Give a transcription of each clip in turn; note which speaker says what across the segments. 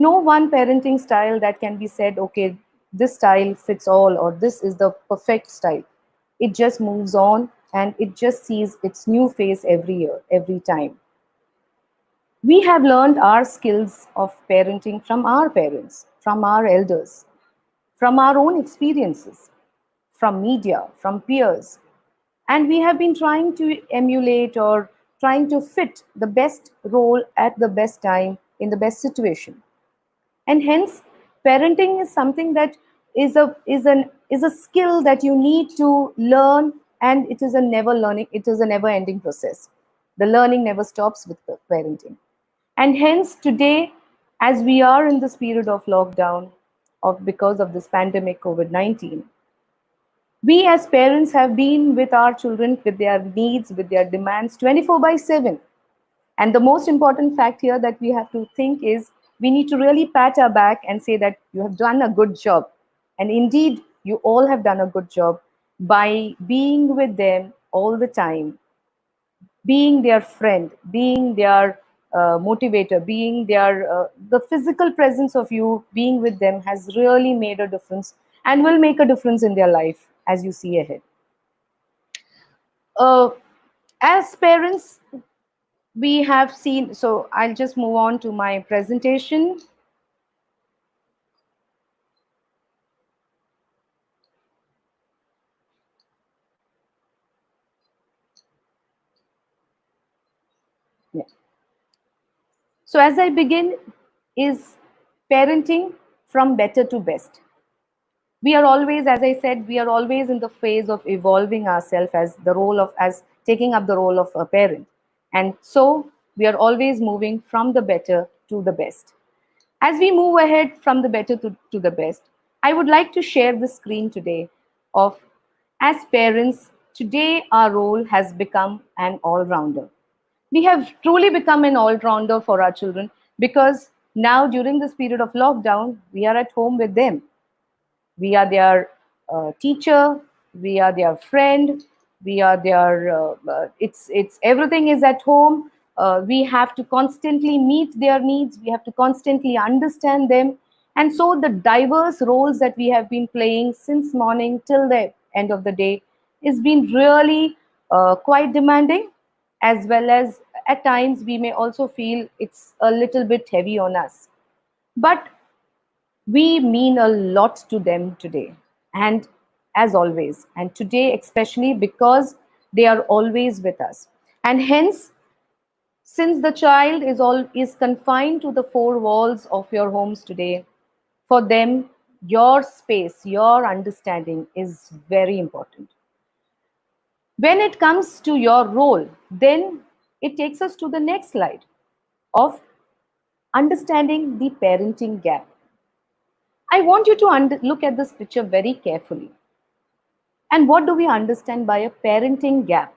Speaker 1: no one parenting style that can be said, okay, this style fits all or this is the perfect style. It just moves on and it just sees its new face every year, every time. We have learned our skills of parenting from our parents, from our elders, from our own experiences, from media, from peers. And we have been trying to emulate or trying to fit the best role at the best time in the best situation. And hence, parenting is something that is a skill that you need to learn, and it is a never learning, it is a never ending process. The learning never stops with the parenting. And hence today, as we are in this period of lockdown of because of this pandemic COVID-19, we as parents have been with our children with their needs, with their demands 24 by 7. And the most important fact here that we have to think is we need to really pat our back and say that you have done a good job. And indeed, you all have done a good job by being with them all the time, being their friend, being their motivator, being their the physical presence of you being with them has really made a difference and will make a difference in their life as you see ahead. Uh, as parents, we have seen, so I'll just move on to my presentation. Yeah. So as I begin, is parenting from better to best. We are always, as I said, we are always in the phase of evolving ourselves as the role of, as taking up the role of a parent. And so we are always moving from the better to the best. As we move ahead from the better to the best, I would like to share the screen today of, as parents, today our role has become an all-rounder. We have truly become an all-rounder for our children because now during this period of lockdown, we are at home with them. We are their teacher, we are their friend, we are their it's everything is at home. We have to constantly meet their needs, we have to constantly understand them. And so the diverse roles that we have been playing since morning till the end of the day is been really quite demanding, as well as at times we may also feel it's a little bit heavy on us. But we mean a lot to them today, and as always, and today especially because they are always with us. And hence, since the child is confined to the four walls of your homes today, for them your space, your understanding is very important. When it comes to your role, then it takes us to the next slide of understanding the parenting gap. I want you to look at this picture very carefully. And what do we understand by a parenting gap?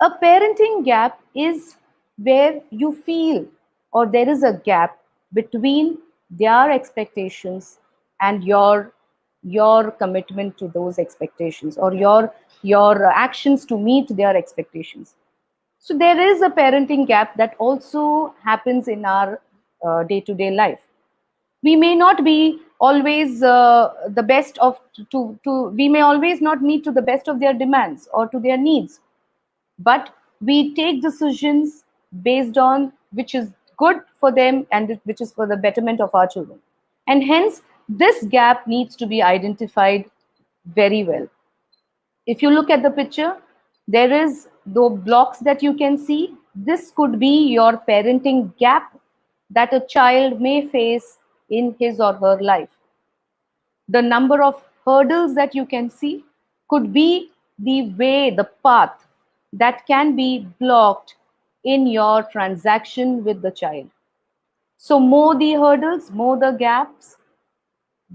Speaker 1: A parenting gap is where you feel or there is a gap between their expectations and your commitment to those expectations, or your actions to meet their expectations. So there is a parenting gap that also happens in our day-to-day life. We may not be always the best of to we may always not meet to the best of their demands or to their needs, but we take decisions based on which is good for them and which is for the betterment of our children. And hence this gap needs to be identified very well. If you look at the picture, there is the blocks that you can see. This could be your parenting gap that a child may face in his or her life. The number of hurdles that you can see could be the way, the path that can be blocked in your transaction with the child. So, more the hurdles, more the gaps,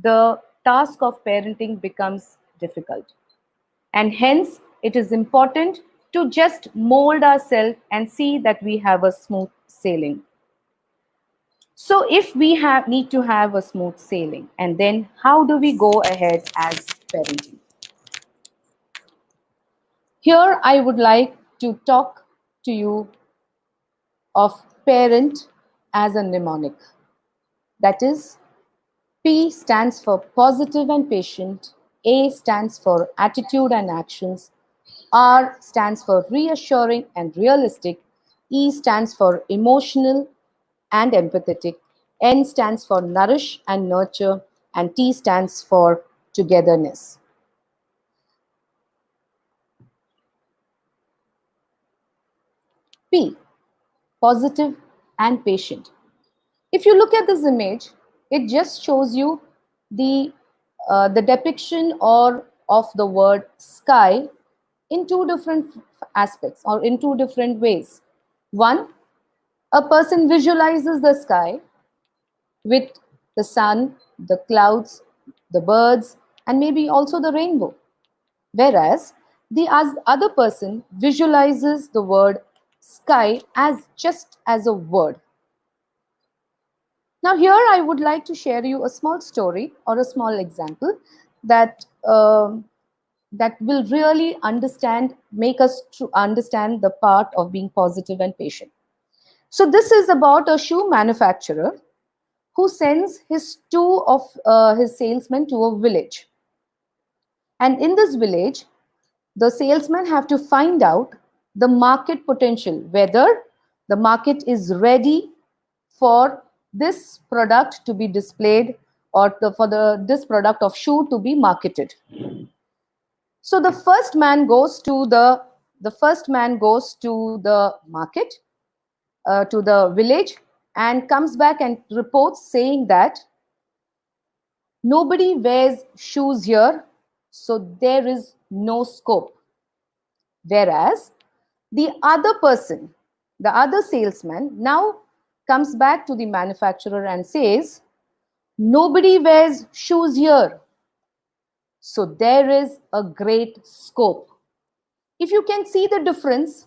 Speaker 1: the task of parenting becomes difficult. And hence, it is important to just mold ourselves and see that we have a smooth sailing. So if we need to have a smooth sailing, and then how do we go ahead as parenting? Here I would like to talk to you of parent as a mnemonic. That is, P stands for positive and patient, A stands for attitude and actions, R stands for reassuring and realistic, E stands for emotional and empathetic, N stands for nourish and nurture, and T stands for togetherness. P, positive and patient. If you look at this image, it just shows you the the depiction or of the word sky in two different aspects or in two different ways. One, a person visualizes the sky with the sun, the clouds, the birds, and maybe also the rainbow. Whereas the other person visualizes the word sky as just as a word. Now, here I would like to share you a small story or a small example that that will really make us to understand the part of being positive and patient. So, this is about a shoe manufacturer who sends his two of his salesmen to a village, and in this village, the salesmen have to find out the market potential, whether the market is ready for this product to be displayed or for this product of shoe to be marketed. So the first man goes to the market, to the village, and comes back and reports saying that nobody wears shoes here, so there is no scope. Whereas the other person, the other salesman, now comes back to the manufacturer and says, nobody wears shoes here, so there is a great scope. If you can see the difference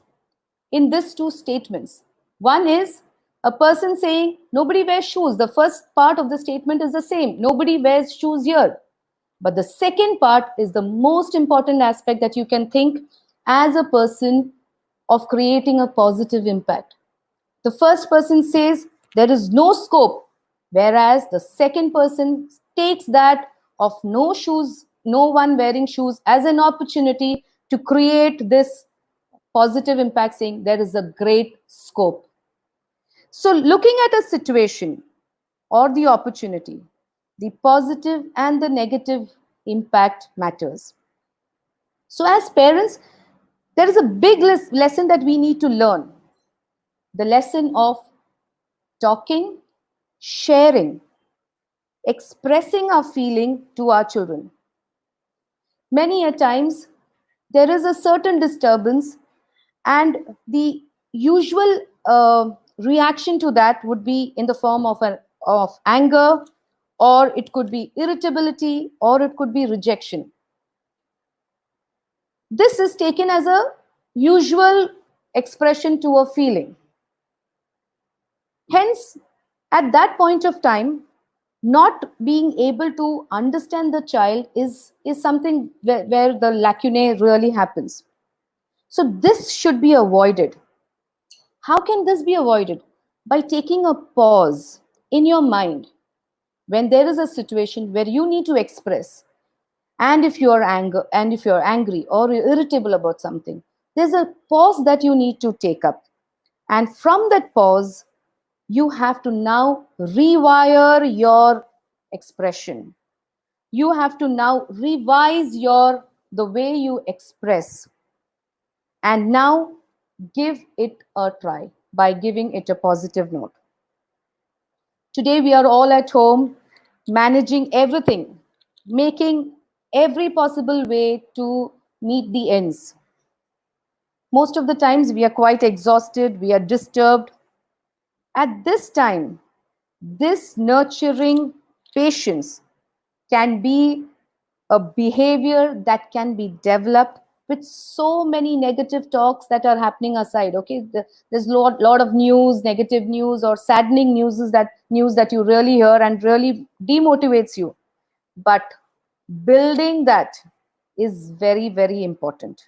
Speaker 1: in these two statements, one is a person saying, nobody wears shoes. The first part of the statement is the same, nobody wears shoes here. But the second part is the most important aspect that you can think as a person of creating a positive impact. The first person says there is no scope, whereas the second person takes that of no shoes, no one wearing shoes as an opportunity to create this positive impact, saying there is a great scope. So, looking at a situation or the opportunity, the positive and the negative impact matters. So, as parents, there is a big lesson that we need to learn, the lesson of talking, sharing, expressing our feeling to our children. Many a times, there is a certain disturbance, and the usual reaction to that would be in the form of anger, or it could be irritability, or it could be rejection. This is taken as a usual expression to a feeling. Hence, at that point of time, not being able to understand the child is something where the lacunae really happens. So this should be avoided. How can this be avoided? By taking a pause in your mind when there is a situation where you need to express, and if you're angry or you're irritable about something, there's a pause that you need to take up. And from that pause, you have to now rewire your expression. You have to now revise the way you express, and now give it a try by giving it a positive note. Today we are all at home managing everything, making every possible way to meet the ends. Most of the times we are quite exhausted, we are disturbed. At this time, this nurturing patience can be a behavior that can be developed with so many negative talks that are happening aside. Okay, there's lot of news, negative news or saddening news that you really hear and really demotivates you. But building that is very, very important.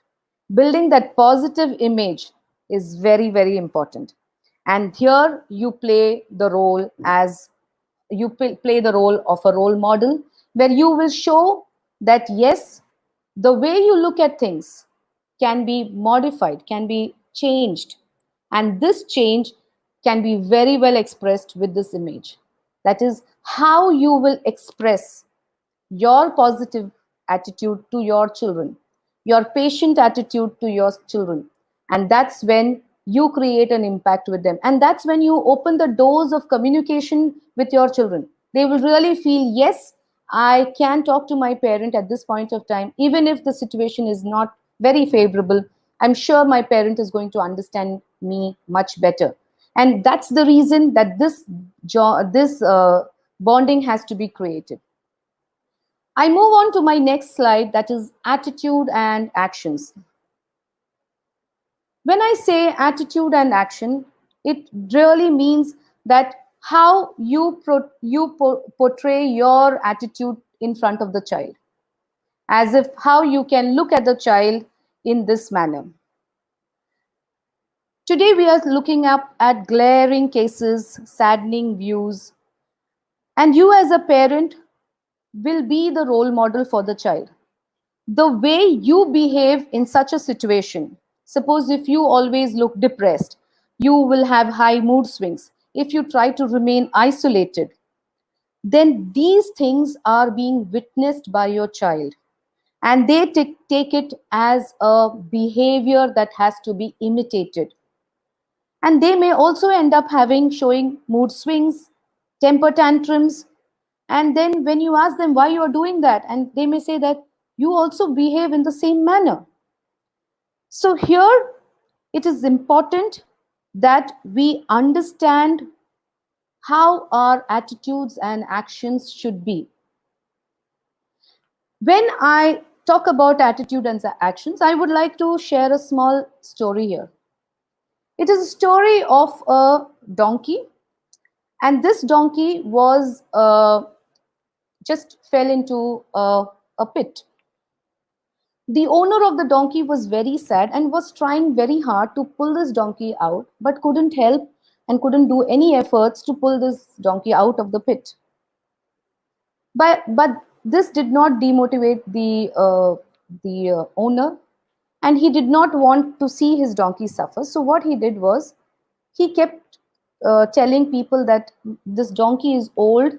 Speaker 1: Building that positive image is very, very important. And here you play the role as you play the role of a role model, where you will show that yes, the way you look at things can be modified, can be changed, and this change can be very well expressed with this image. That is how you will express your positive attitude to your children, your patient attitude to your children. And that's when you create an impact with them. And that's when you open the doors of communication with your children. They will really feel, yes, I can talk to my parent at this point of time, even if the situation is not very favorable. I'm sure my parent is going to understand me much better. And that's the reason that this bonding has to be created. I move on to my next slide, that is attitude and actions. When I say attitude and action, it really means that how you portray your attitude in front of the child, as if how you can look at the child in this manner. Today we are looking up at glaring cases, saddening views, and you as a parent will be the role model for the child. The way you behave in such a situation, suppose if you always look depressed, you will have high mood swings. If you try to remain isolated, then these things are being witnessed by your child, and they take it as a behavior that has to be imitated. And they may also end up having showing mood swings, temper tantrums, and then when you ask them why you are doing that, and they may say that you also behave in the same manner. So here it is important that we understand how our attitudes and actions should be. When I talk about attitude and actions, I would like to share a small story here. It is a story of a donkey, and this donkey was just fell into a pit. The owner of the donkey was very sad and was trying very hard to pull this donkey out, but couldn't help and couldn't do any efforts to pull this donkey out of the pit. But this did not demotivate the owner, and he did not want to see his donkey suffer. So what he did was he kept telling people that this donkey is old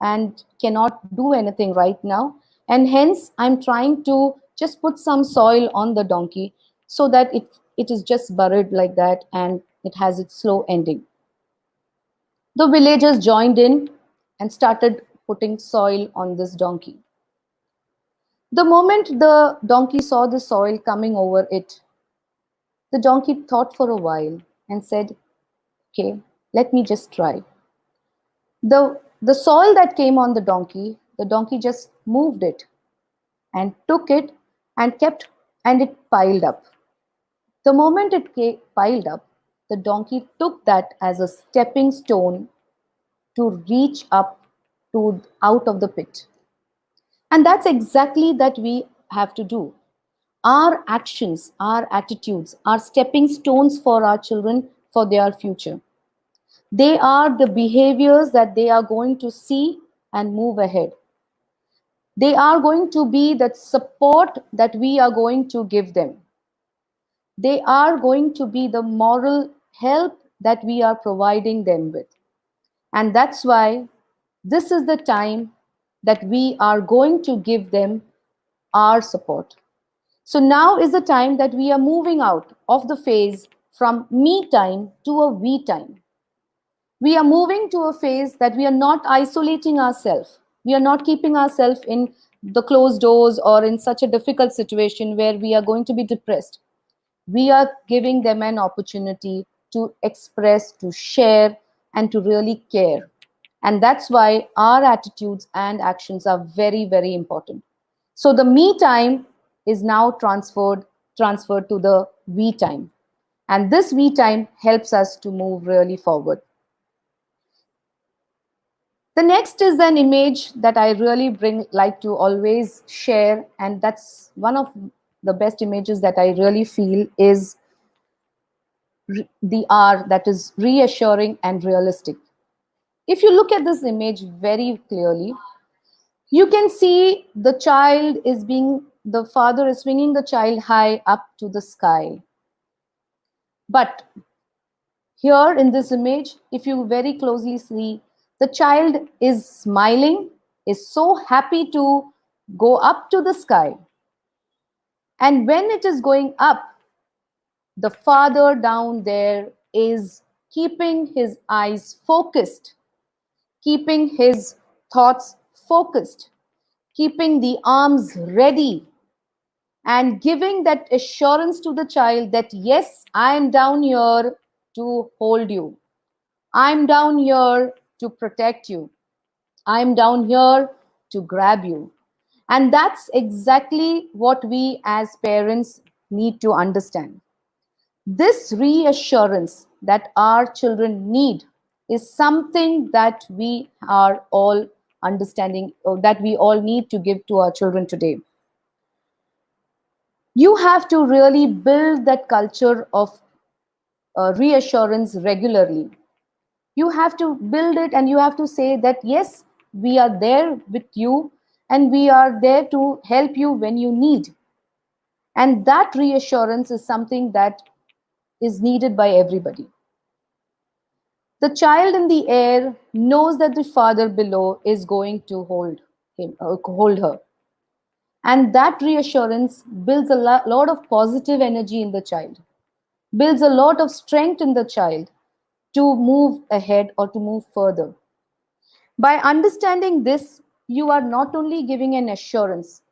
Speaker 1: and cannot do anything right now, and hence I'm trying to just put some soil on the donkey so that it is just buried like that and it has its slow ending. The villagers joined in and started putting soil on this donkey. The moment the donkey saw the soil coming over it, the donkey thought for a while and said, okay, let me just try. The soil that came on the donkey just moved it and took it and kept, and it piled up. The moment it piled up, the donkey took that as a stepping stone to reach up to out of the pit. And that's exactly that we have to do. Our actions, our attitudes are stepping stones for our children for their future. They are the behaviors that they are going to see and move ahead. They are going to be that support that we are going to give them. They are going to be the moral help that we are providing them with. And that's why this is the time that we are going to give them our support. So now is the time that we are moving out of the phase from me time to a we time. We are moving to a phase that we are not isolating ourselves. We are not keeping ourselves in the closed doors or in such a difficult situation where we are going to be depressed. We are giving them an opportunity to express, to share, and to really care. And that's why our attitudes and actions are very, very important. So the me time is now transferred to the we time. And this we time helps us to move really forward. The next is an image that I really like to always share, and that's one of the best images that I really feel is the R, that is reassuring and realistic. If you look at this image very clearly, you can see the father is swinging the child high up to the sky. But here in this image, if you very closely see, the child is smiling, is so happy to go up to the sky. And when it is going up, the father down there is keeping his eyes focused, keeping his thoughts focused, keeping the arms ready, and giving that assurance to the child that, yes, I am down here to hold you. I'm down here to protect you. I'm down here to grab you. And that's exactly what we as parents need to understand. This reassurance that our children need is something that we are all understanding, or that we all need to give to our children today. You have to really build that culture of reassurance regularly. You have to build it, and you have to say that, yes, we are there with you, and we are there to help you when you need. And that reassurance is something that is needed by everybody. The child in the air knows that the father below is going to hold her. And that reassurance builds a lot of positive energy in the child, builds a lot of strength in the child to move ahead or to move further. By understanding this, you are not only giving an assurance,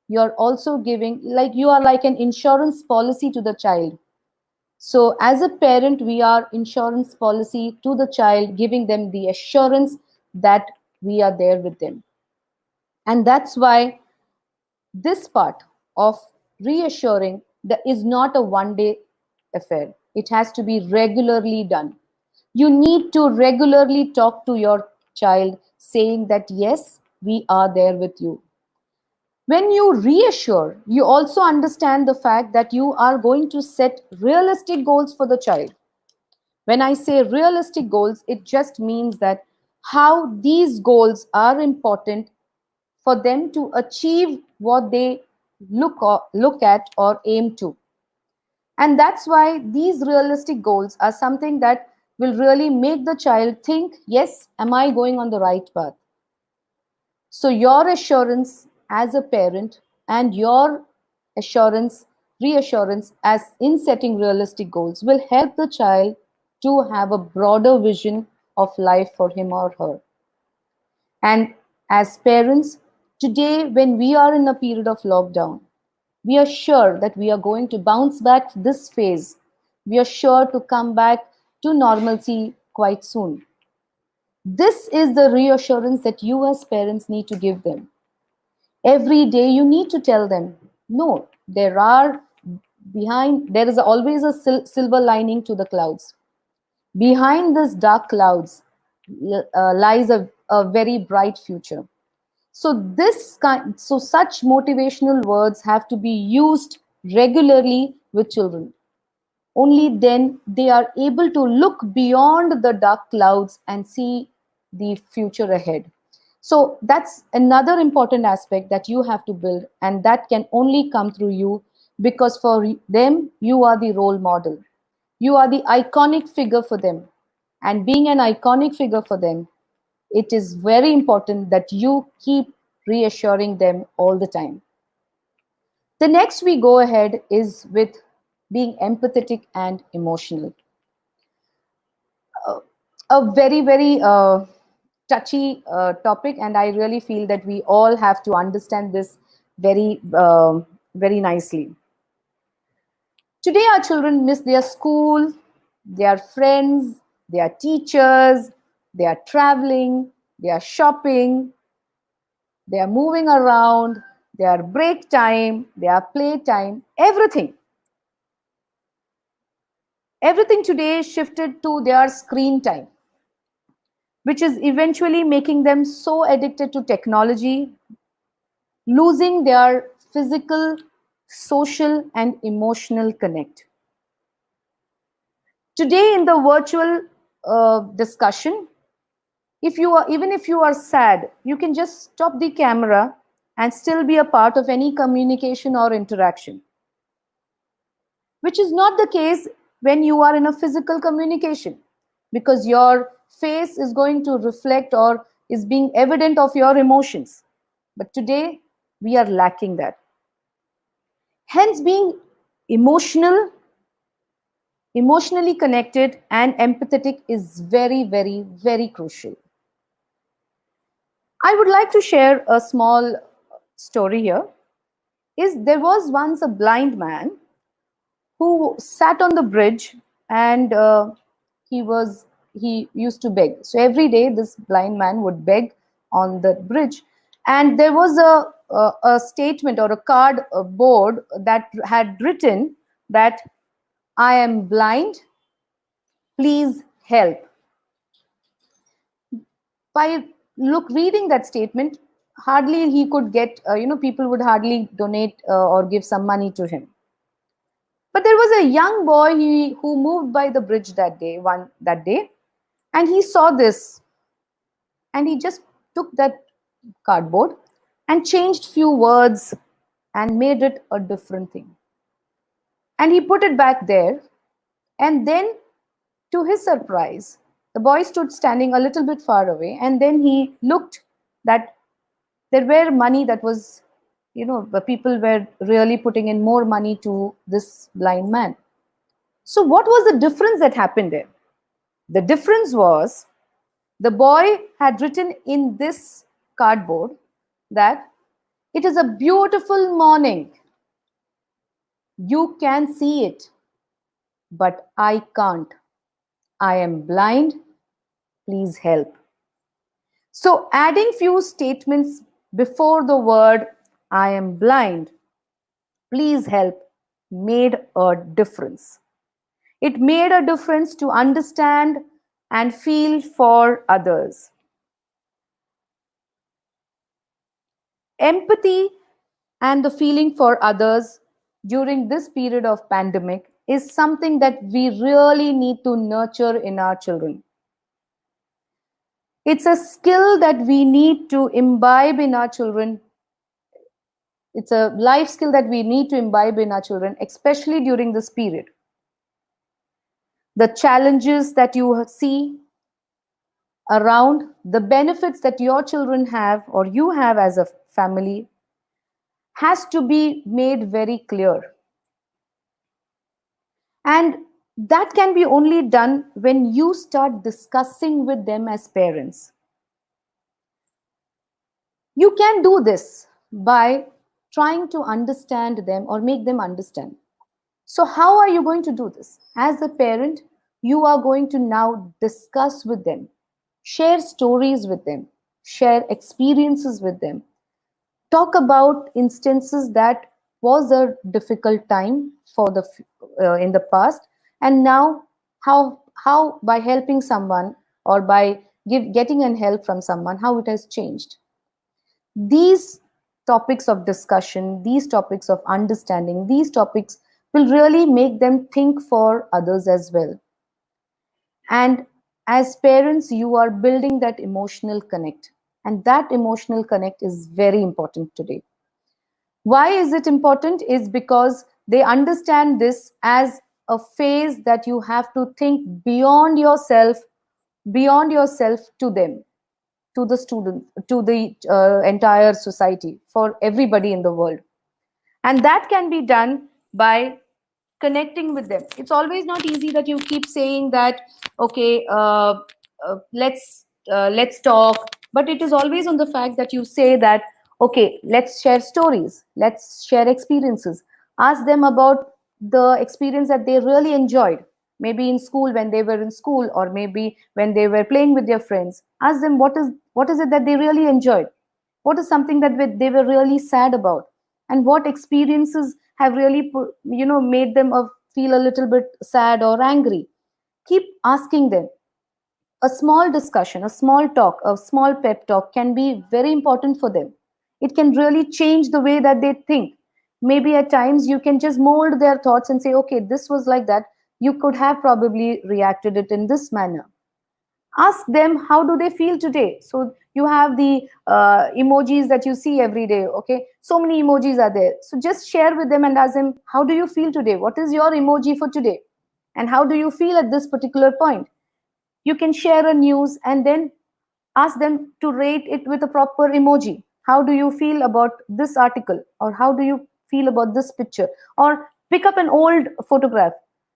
Speaker 1: you are also giving, like, you are like an insurance policy to the child. So, as a parent, we are insurance policy to the child, giving them the assurance that we are there with them. And that's why this part of reassuring that is not a one day affair. It has to be regularly done. You need to regularly talk to your child saying that, yes, we are there with you. When you reassure, you also understand the fact that you are going to set realistic goals for the child. When I say realistic goals, it just means that how these goals are important for them to achieve what they look at or aim to. And that's why these realistic goals are something that will really make the child think, yes, am I going on the right path? So, your assurance as a parent and your reassurance as in setting realistic goals will help the child to have a broader vision of life for him or her. And as parents, today, when we are in a period of lockdown, we are sure that we are going to bounce back this phase. We are sure to come back to normalcy quite soon. This is the reassurance that you as parents need to give them. Every day you need to tell them, no, there is always a silver lining to the clouds. Behind this dark clouds lies a very bright future. So such motivational words have to be used regularly with children. Only then they are able to look beyond the dark clouds and see the future ahead. So that's another important aspect that you have to build, and that can only come through you, because for them, you are the role model. You are the iconic figure for them. And being an iconic figure for them, it is very important that you keep reassuring them all the time. The next we go ahead is with being empathetic and emotional. A very, very touchy topic, and I really feel that we all have to understand this very nicely. Today, our children miss their school, their friends, their teachers, they are traveling, they are shopping, they are moving around, their break time, their play time, everything. Everything today is shifted to their screen time, which is eventually making them so addicted to technology, losing their physical, social, and emotional connect. Today, in the virtual discussion, If you are, even if you are sad, you can just stop the camera and still be a part of any communication or interaction, which is not the case when you are in a physical communication, because your face is going to reflect or is being evident of your emotions. But today we are lacking that. Hence, being emotional, emotionally connected and empathetic is very, very, very crucial. I would like to share a small story here. Is there was once a blind man who sat on the bridge, and he used to beg. So every day this blind man would beg on the bridge, and there was a statement or a card, a board that had written that I am blind, please help. By look reading that statement, hardly he could get, people would hardly donate or give some money to him. But there was a young boy who moved by the bridge that day, and he saw this, and he just took that cardboard and changed few words and made it a different thing. And he put it back there, and then, to his surprise, the boy stood standing a little bit far away, and then he looked that there were money that was, the people were really putting in more money to this blind man. So what was the difference that happened there? The difference was the boy had written in this cardboard that it is a beautiful morning. You can see it, but I can't. I am blind. Please help. So adding few statements before the word I am blind, please help, made a difference. It made a difference to understand and feel for others. Empathy and the feeling for others during this period of pandemic is something that we really need to nurture in our children. It's a skill that we need to imbibe in our children. It's a life skill that we need to imbibe in our children, especially during this period. The challenges that you see around, the benefits that your children have or you have as a family, has to be made very clear. And that can be only done when you start discussing with them as parents. You can do this by trying to understand them or make them understand. So, how are you going to do this? As a parent, you are going to now discuss with them, share stories with them, share experiences with them, talk about instances that was a difficult time for the in the past, and now how by helping someone or by getting an help from someone, how it has changed. These topics of discussion, these topics of understanding, these topics will really make them think for others as well. And as parents, you are building that emotional connect, and that emotional connect is very important today. Why is it important? Is because they understand this as a phase that you have to think beyond yourself to them, to the student, to the entire society, for everybody in the world. And that can be done by connecting with them. It's always not easy that you keep saying that, okay, let's talk, but it is always on the fact that you say that, okay, let's share stories, let's share experiences, ask them about the experience that they really enjoyed, maybe in school, when they were in school, or maybe when they were playing with their friends. Ask them what is it that they really enjoyed, what is something that they were really sad about, and what experiences have really made them feel a little bit sad or angry. Keep asking them. A small discussion, a small talk, a small pep talk can be very important for them. It can really change the way that they think. Maybe at times you can just mold their thoughts and say, okay, this was like that, you could have probably reacted it in this manner. Ask them how do they feel today. So you have the emojis that you see every day. Okay, so many emojis are there. So just share with them and ask them, how do you feel today? What is your emoji for today? And how do you feel at this particular point? You can share a news and then ask them to rate it with a proper emoji. How do you feel about this article, or how do you feel about this picture? Or pick up an old photograph.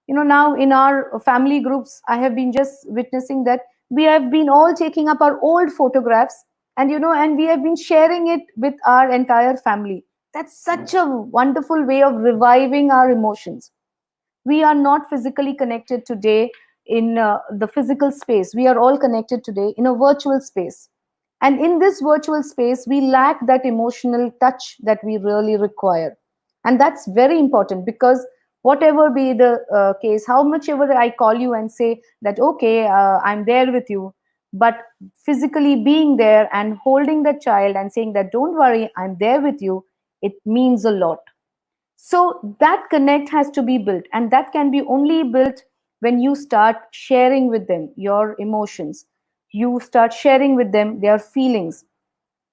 Speaker 1: Now in our family groups, I have been just witnessing that we have been all taking up our old photographs, and we have been sharing it with our entire family. That's such a wonderful way of reviving our emotions. We are not physically connected today in the physical space. We are all connected today in a virtual space. And in this virtual space, we lack that emotional touch that we really require. And that's very important, because whatever be the case, how much ever I call you and say that, okay, I'm there with you, but physically being there and holding the child and saying that, don't worry, I'm there with you, it means a lot. So that connect has to be built, and that can be only built when you start sharing with them your emotions. You start sharing with them their feelings.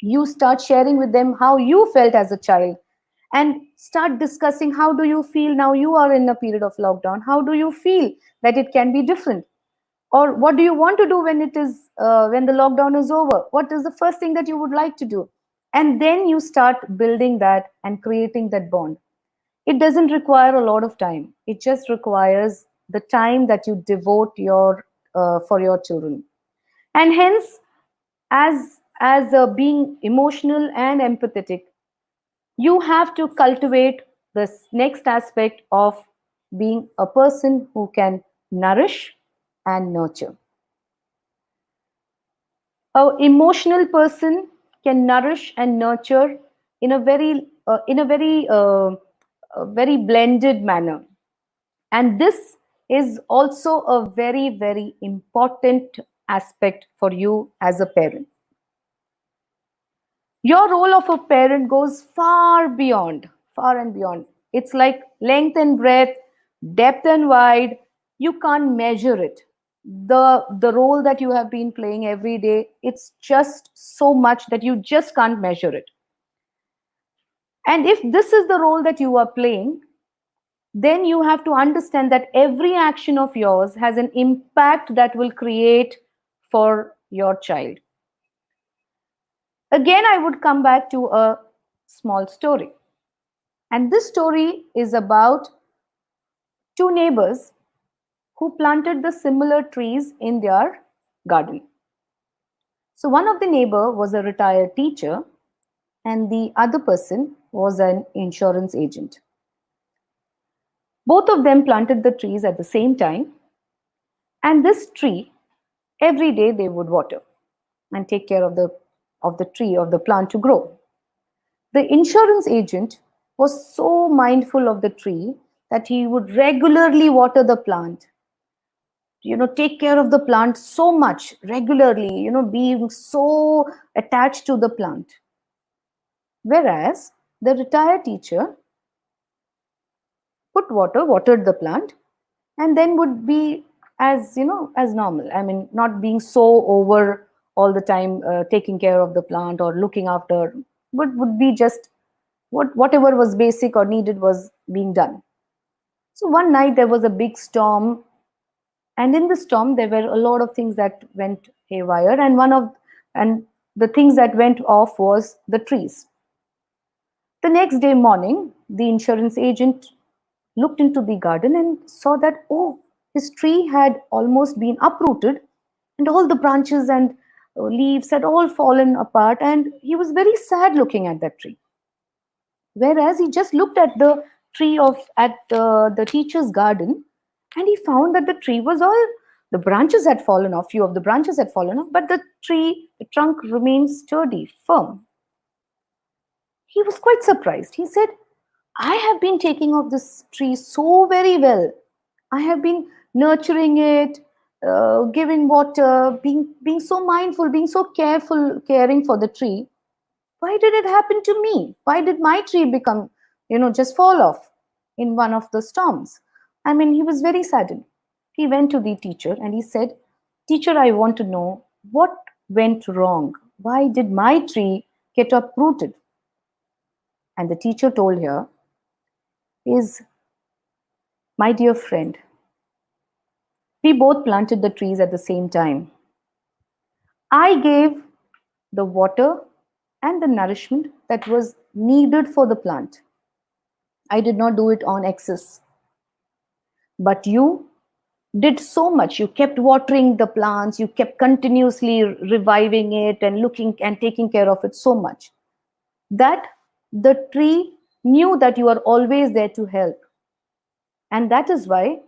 Speaker 1: You start sharing with them how you felt as a child, and start discussing, how do you feel now you are in a period of lockdown? How do you feel that it can be different? Or what do you want to do when the lockdown is over? What is the first thing that you would like to do? And then you start building that and creating that bond. It doesn't require a lot of time. It just requires the time that you devote your for your children. And hence, as being emotional and empathetic, you have to cultivate this next aspect of being a person who can nourish and nurture. A emotional person can nourish and nurture in a very blended manner. And this is also a very, very important aspect for you as a parent. Your role of a parent goes far and beyond. It's like length and breadth, depth and wide. You can't measure it. The role that you have been playing every day, it's just so much that you just can't measure it. And if this is the role that you are playing, then you have to understand that every action of yours has an impact that will create for your child. Again, I would come back to a small story. And this story is about two neighbors who planted the similar trees in their garden. So one of the neighbor was a retired teacher, and the other person was an insurance agent. Both of them planted the trees at the same time, and this tree, every day they would water and take care of the tree, of the plant to grow. The insurance agent was so mindful of the tree that he would regularly water the plant, take care of the plant so much regularly, being so attached to the plant. Whereas the retired teacher watered the plant, and then would be as normal. I mean, not being so over all the time, taking care of the plant or looking after, but would be just whatever was basic or needed was being done. So one night there was a big storm, and in the storm there were a lot of things that went haywire, and the things that went off was the trees. The next day morning, the insurance agent looked into the garden and saw that, oh, his tree had almost been uprooted, and all the branches and leaves had all fallen apart, and he was very sad looking at that tree. Whereas he just looked at the tree of at the teacher's garden, and he found that the tree was all, the branches had fallen off, few of the branches had fallen off, but the trunk remained sturdy, firm. He was quite surprised. He said, I have been taking of this tree so very well. I have been nurturing it, giving water, being so mindful, being so careful, caring for the tree. Why did it happen to me? Why did my tree become, just fall off in one of the storms? I mean, he was very saddened. He went to the teacher and he said, Teacher, I want to know what went wrong. Why did my tree get uprooted? And the teacher told her, is, my dear friend, we both planted the trees at the same time. I gave the water and the nourishment that was needed for the plant. I did not do it on excess. But you did so much. You kept watering the plants, you kept continuously reviving it and looking and taking care of it so much that the tree knew that you are always there to help. And that is why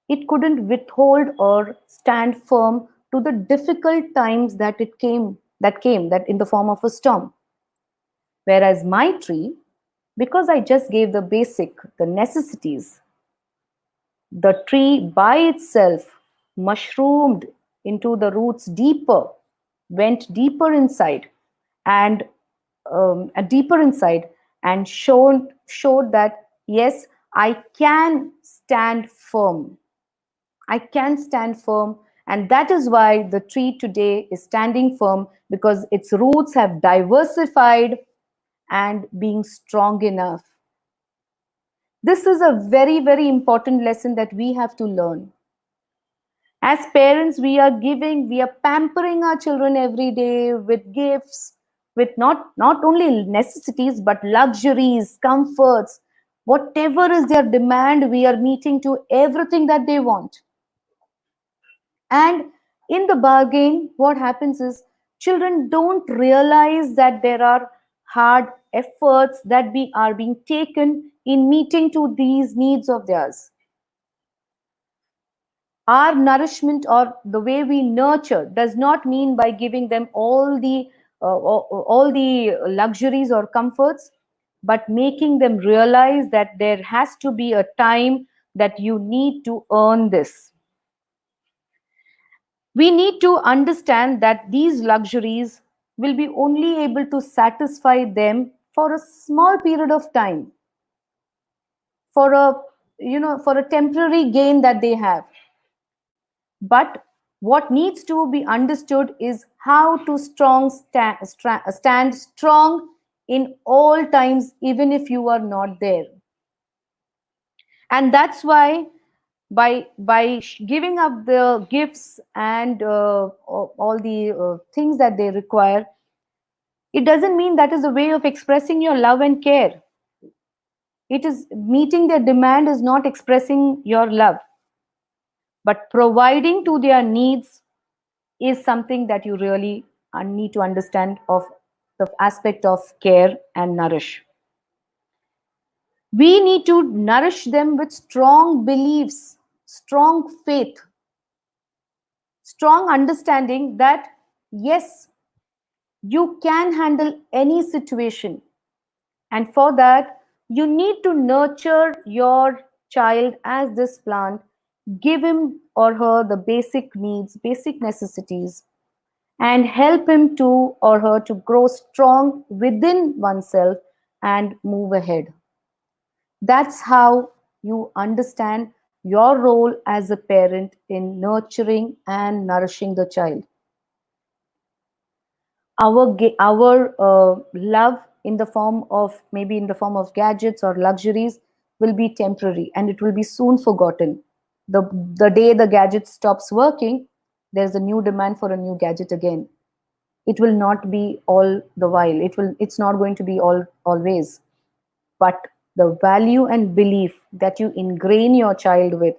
Speaker 1: it couldn't withhold or stand firm to the difficult times that in the form of a storm. Whereas my tree, because I just gave the necessities, the tree by itself mushroomed into the roots deeper, went deeper inside, and deeper inside, and showed that yes, I can stand firm. I can stand firm, and that is why the tree today is standing firm, because its roots have diversified and being strong enough. This is a very, very important lesson that we have to learn. As parents, we are pampering our children every day with gifts, with not only necessities, but luxuries, comforts, whatever is their demand, we are meeting to everything that they want. And in the bargain, what happens is children don't realize that there are hard efforts that are being taken in meeting to these needs of theirs. Our nourishment or the way we nurture does not mean by giving them all the luxuries or comforts, but making them realize that there has to be a time that you need to earn this. We need to understand that these luxuries will be only able to satisfy them for a small period of time, for a for a temporary gain that they have. But what needs to be understood is how to stand strong in all times, even if you are not there. And that's why by giving up the gifts and all the things that they require, it doesn't mean that is a way of expressing your love and care. It is meeting their demand is not expressing your love, but providing to their needs is something that you really need to understand of the aspect of care and nourish. We need to nourish them with strong beliefs, strong faith, strong understanding that yes, you can handle any situation. And for that, you need to nurture your child as this plant, give him or her the basic needs, basic necessities, and help him to or her to grow strong within oneself and move ahead. That's how you understand your role as a parent in nurturing and nourishing the child. Our love in the form of maybe in the form of gadgets or luxuries will be temporary, and it will be soon forgotten. The day the gadget stops working, there's a new demand for a new gadget again. It will not be all the while, it's not going to be always, but the value and belief that you ingrain your child with,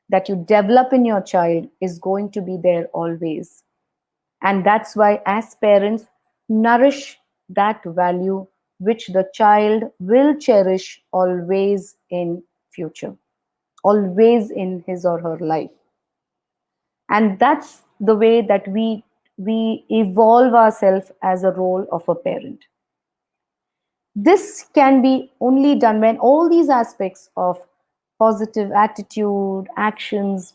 Speaker 1: that you develop in your child, is going to be there always. And that's why as parents, nourish that value which the child will cherish always in future, always in his or her life. And that's the way that we evolve ourselves as a role of a parent. This can be only done when all these aspects of positive attitude, actions,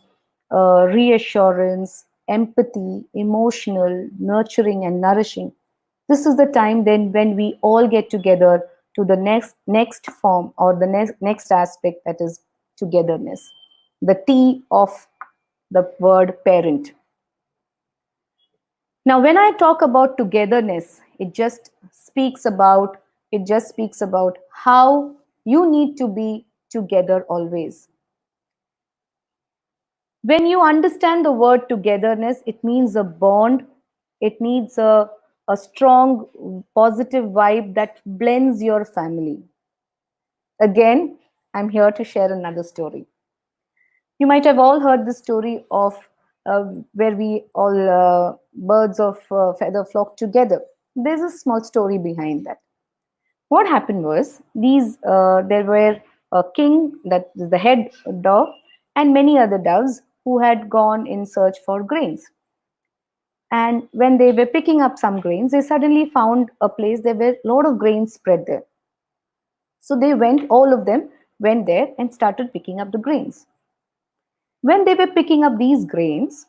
Speaker 1: reassurance, empathy, emotional, nurturing, and nourishing. This is the time then when we all get together to the next form or the next aspect, that is togetherness. The T of the word parent. Now, when I talk about togetherness, it just speaks about how you need to be together always. When you understand the word togetherness, it means a bond, it needs a strong positive vibe that blends your family. Again, I'm here to share another story. You might have all heard the story of where we all birds of feather flock together. There's a small story behind that. What happened was there were a king, that is the head dove, and many other doves who had gone in search for grains. And when they were picking up some grains, they suddenly found a place there were a lot of grains spread there. So all of them went there and started picking up the grains. When they were picking up these grains,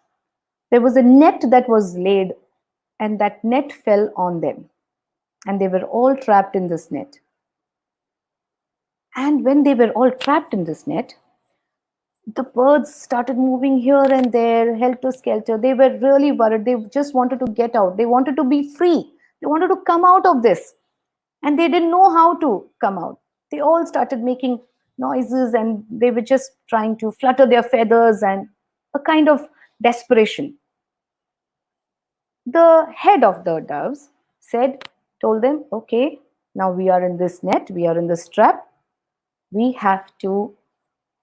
Speaker 1: there was a net that was laid, and that net fell on them, and they were all trapped in this net. And when they were all trapped in this net, the birds started moving here and there, helter skelter. They were really worried. They just wanted to get out. They wanted to be free. They wanted to come out of this. And they didn't know how to come out. They all started making noises, and they were just trying to flutter their feathers and a kind of desperation. The head of the doves told them, okay, now we are in this net, we are in this trap. We have to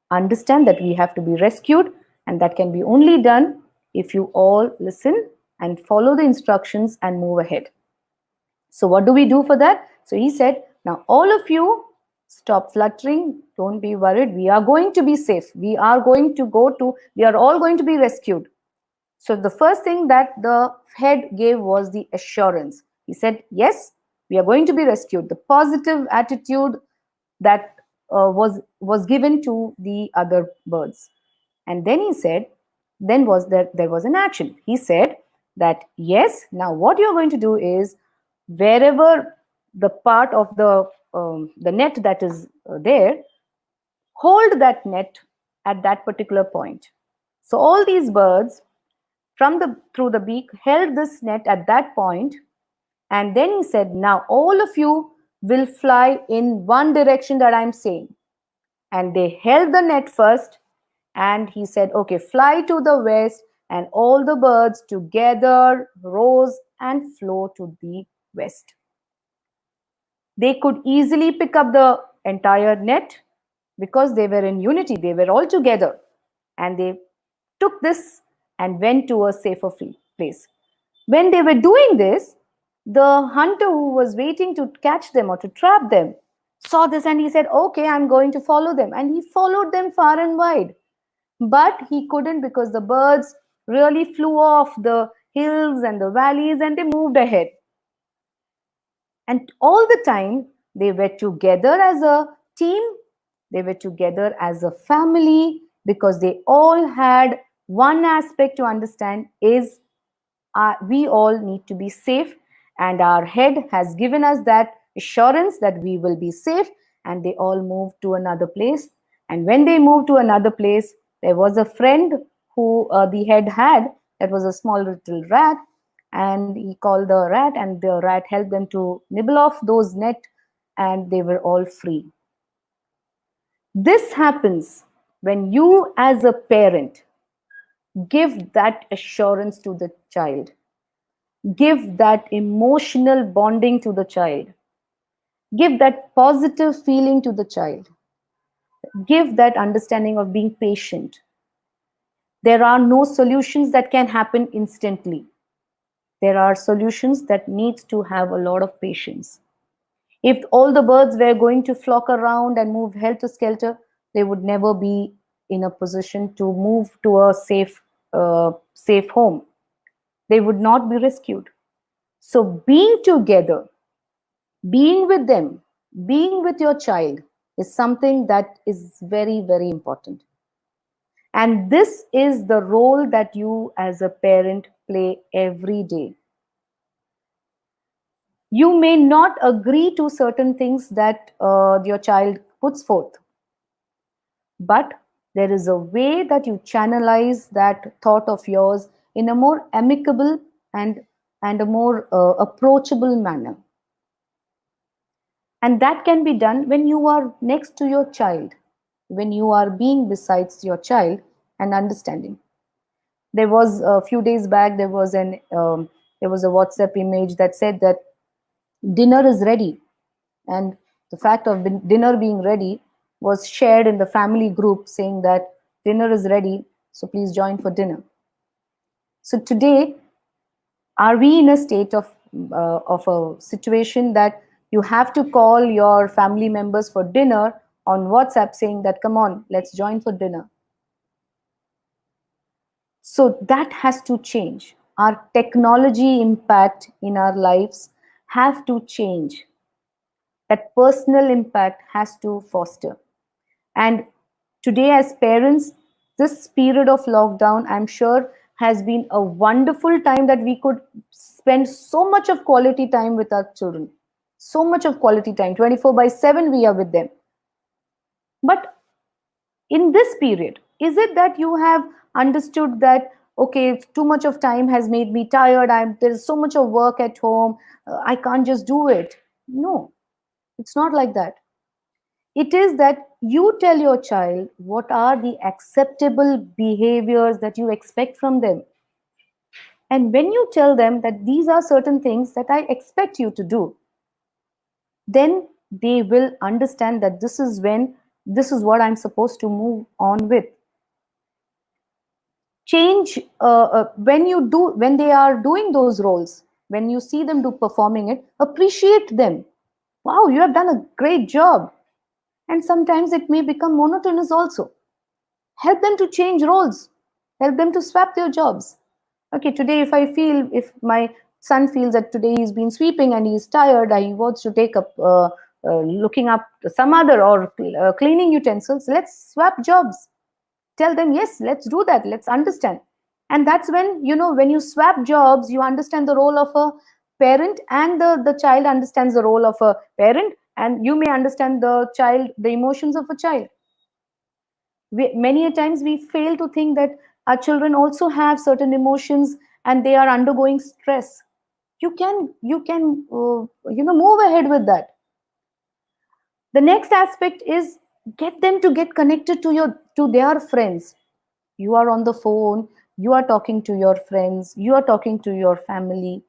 Speaker 1: understand that we have to be rescued, and that can be only done if you all listen and follow the instructions and move ahead. So, what do we do for that? So, he said, now all of you stop fluttering, don't be worried. We are going to be safe. We are all going to be rescued. So, the first thing that the head gave was the assurance. He said, yes, we are going to be rescued. The positive attitude that was given to the other birds. And then he said, then was there was an action. He said that yes, now what you're going to do is, wherever the part of the net that is there, hold that net at that particular point. So all these birds from the through the beak held this net at that point, and then he said, now all of you will fly in one direction that I'm saying. And they held the net first, and he said, okay, fly to the west, and all the birds together rose and flew to the west. They could easily pick up the entire net because they were in unity, they were all together, and they took this and went to a safer place. When they were doing this, the hunter who was waiting to catch them or to trap them saw this, and he said, okay, I'm going to follow them. And he followed them far and wide. But he couldn't, because the birds really flew off the hills and the valleys and they moved ahead. And all the time, they were together as a team, they were together as a family, because they all had one aspect to understand is we all need to be safe, and our head has given us that assurance that we will be safe. And they all moved to another place. And when they moved to another place, there was a friend who the head had, that was a small little rat, and he called the rat, and the rat helped them to nibble off those net, and they were all free. This happens when you as a parent give that assurance to the child, give that emotional bonding to the child, give that positive feeling to the child, give that understanding of being patient. There are no solutions that can happen instantly. There are solutions that needs to have a lot of patience. If all the birds were going to flock around and move helter skelter, they would never be in a position to move to a safe home. They would not be rescued. So being together, being with them, being with your child is something that is very, very important. And this is the role that you as a parent play every day. You may not agree to certain things that your child puts forth, but there is a way that you channelize that thought of yours in a more amicable and and a more approachable manner. And that can be done when you are next to your child, when you are being besides your child and understanding. There was a few days back, there was a WhatsApp image that said that dinner is ready, and the fact of dinner being ready was shared in the family group saying that dinner is ready, so please join for dinner. So today, are we in a state of a situation that you have to call your family members for dinner on WhatsApp saying that come on, let's join for dinner? So that has to change. Our technology impact in our lives have to change. That personal impact has to foster. And today, as parents, this period of lockdown, I'm sure, has been a wonderful time that we could spend so much of quality time with our children. So much of quality time, 24 by 7, we are with them. But in this period, is it that you have understood that, okay, too much of time has made me tired, there's so much of work at home, I can't just do it? No, it's not like that. It is that you tell your child what are the acceptable behaviors that you expect from them. And when you tell them that these are certain things that I expect you to do, then they will understand that this is what I'm supposed to move on with. Change when they are doing those roles, when you see them do performing it, appreciate them. Wow, you have done a great job. And sometimes it may become monotonous also. Help them to change roles, help them to swap their jobs. Okay, today if my son feels that today he's been sweeping and he's tired, he wants to take up looking up some other or cleaning utensils, let's swap jobs. Tell them, yes, let's do that, let's understand. And that's when, when you swap jobs, you understand the role of a parent, and the child understands the role of a parent, and you may understand the emotions of a child. Many a times we fail to think that our children also have certain emotions and they are undergoing stress. You can move ahead with that. The next aspect is get them to get connected to their friends. You are on the phone, you are talking to your friends, you are talking to your family,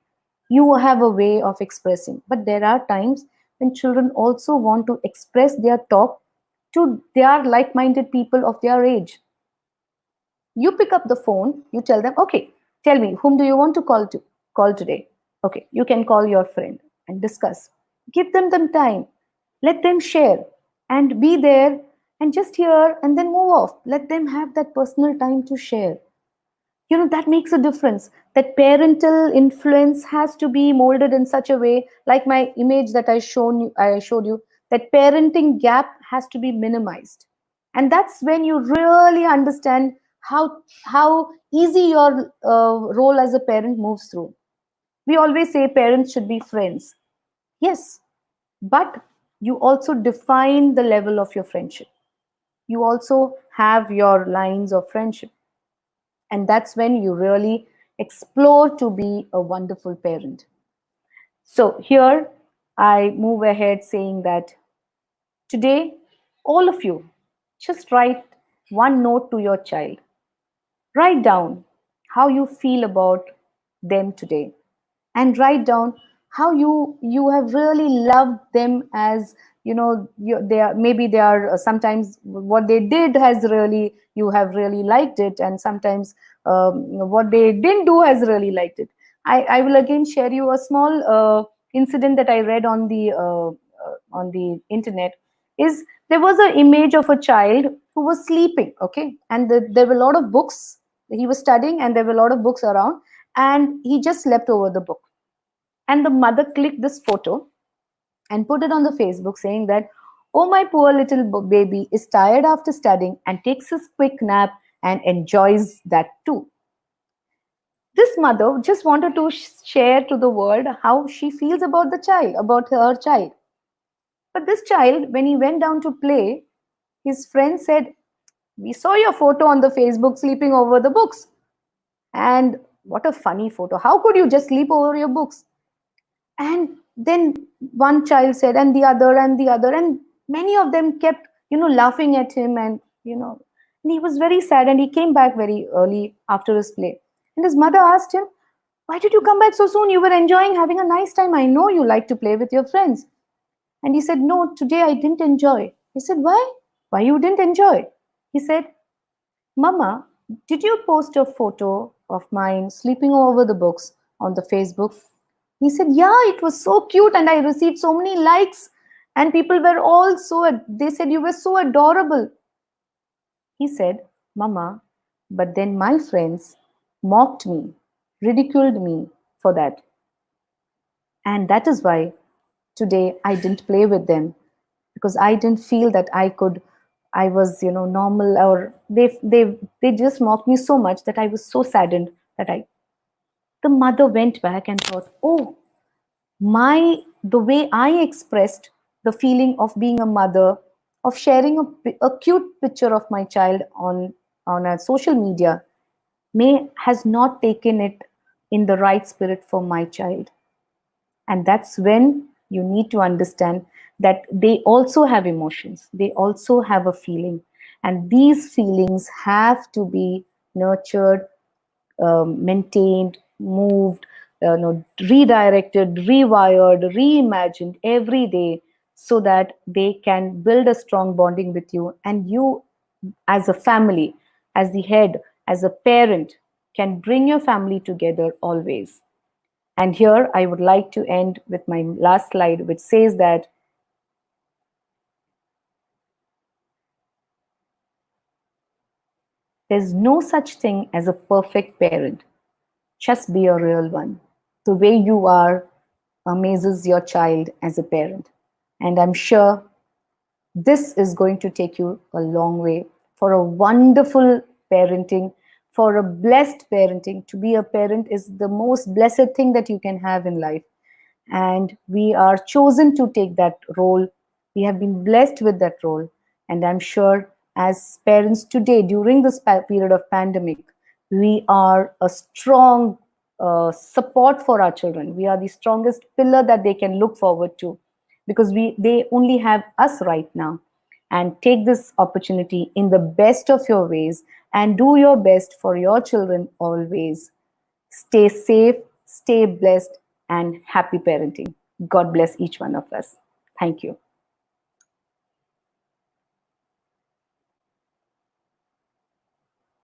Speaker 1: you have a way of expressing. But there are times when children also want to express their talk to their like-minded people of their age. You pick up the phone, you tell them, okay, tell me, whom do you want to call today? Okay, you can call your friend and discuss. Give them time, let them share, and be there, and just hear and then move off. Let them have that personal time to share. That makes a difference. That parental influence has to be molded in such a way, like my image that I showed you, that parenting gap has to be minimized. And that's when you really understand how easy your role as a parent moves through. We always say parents should be friends. Yes, but you also define the level of your friendship. You also have your lines of friendship. And that's when you really explore to be a wonderful parent. So here I move ahead saying that today, all of you, just write one note to your child. Write down how you feel about them today, and write down how you have really loved them. As they are, maybe they are, sometimes what they did has really, you have really liked it, and sometimes what they didn't do has really liked it. I will again share you a small incident that I read on the internet. Is there was an image of a child who was sleeping, okay, and there were a lot of books he was studying, and there were a lot of books around, and he just slept over the book. And the mother clicked this photo and put it on the Facebook saying that, oh, my poor little baby is tired after studying and takes his quick nap and enjoys that too. This mother just wanted to share to the world how she feels about about her child. But this child, when he went down to play, his friend said, we saw your photo on the Facebook sleeping over the books. And what a funny photo. How could you just sleep over your books? And then one child said, and the other, and the other, and many of them kept, laughing at him, and he was very sad, and he came back very early after his play. And his mother asked him, why did you come back so soon? You were enjoying having a nice time. I know you like to play with your friends. And he said, no, today I didn't enjoy. He said, why? Why you didn't enjoy? He said, Mama, did you post a photo of mine sleeping over the books on the Facebook? He said, yeah, it was so cute and I received so many likes and people were all they said you were so adorable. He said, Mama, but then my friends mocked me, ridiculed me for that. And that is why today I didn't play with them, because I didn't feel that I was, normal, or they just mocked me so much that I was so saddened that the mother went back and thought, oh, the way I expressed the feeling of being a mother, of sharing a cute picture of my child on a social media, may has not taken it in the right spirit for my child. And that's when you need to understand that they also have emotions, they also have a feeling, and these feelings have to be nurtured, maintained, moved, redirected, rewired, reimagined every day, so that they can build a strong bonding with you, and you as a family, as the head, as a parent, can bring your family together always. And here I would like to end with my last slide, which says that there's no such thing as a perfect parent. Just be a real one. The way you are amazes your child as a parent. And I'm sure this is going to take you a long way for a wonderful parenting, for a blessed parenting. To be a parent is the most blessed thing that you can have in life. And we are chosen to take that role. We have been blessed with that role. And I'm sure as parents today, during this period of pandemic, we are a strong support for our children. We are the strongest pillar that they can look forward to, because they only have us right now. And take this opportunity in the best of your ways and do your best for your children always. Stay safe, stay blessed, and happy parenting. God bless each one of us. Thank you.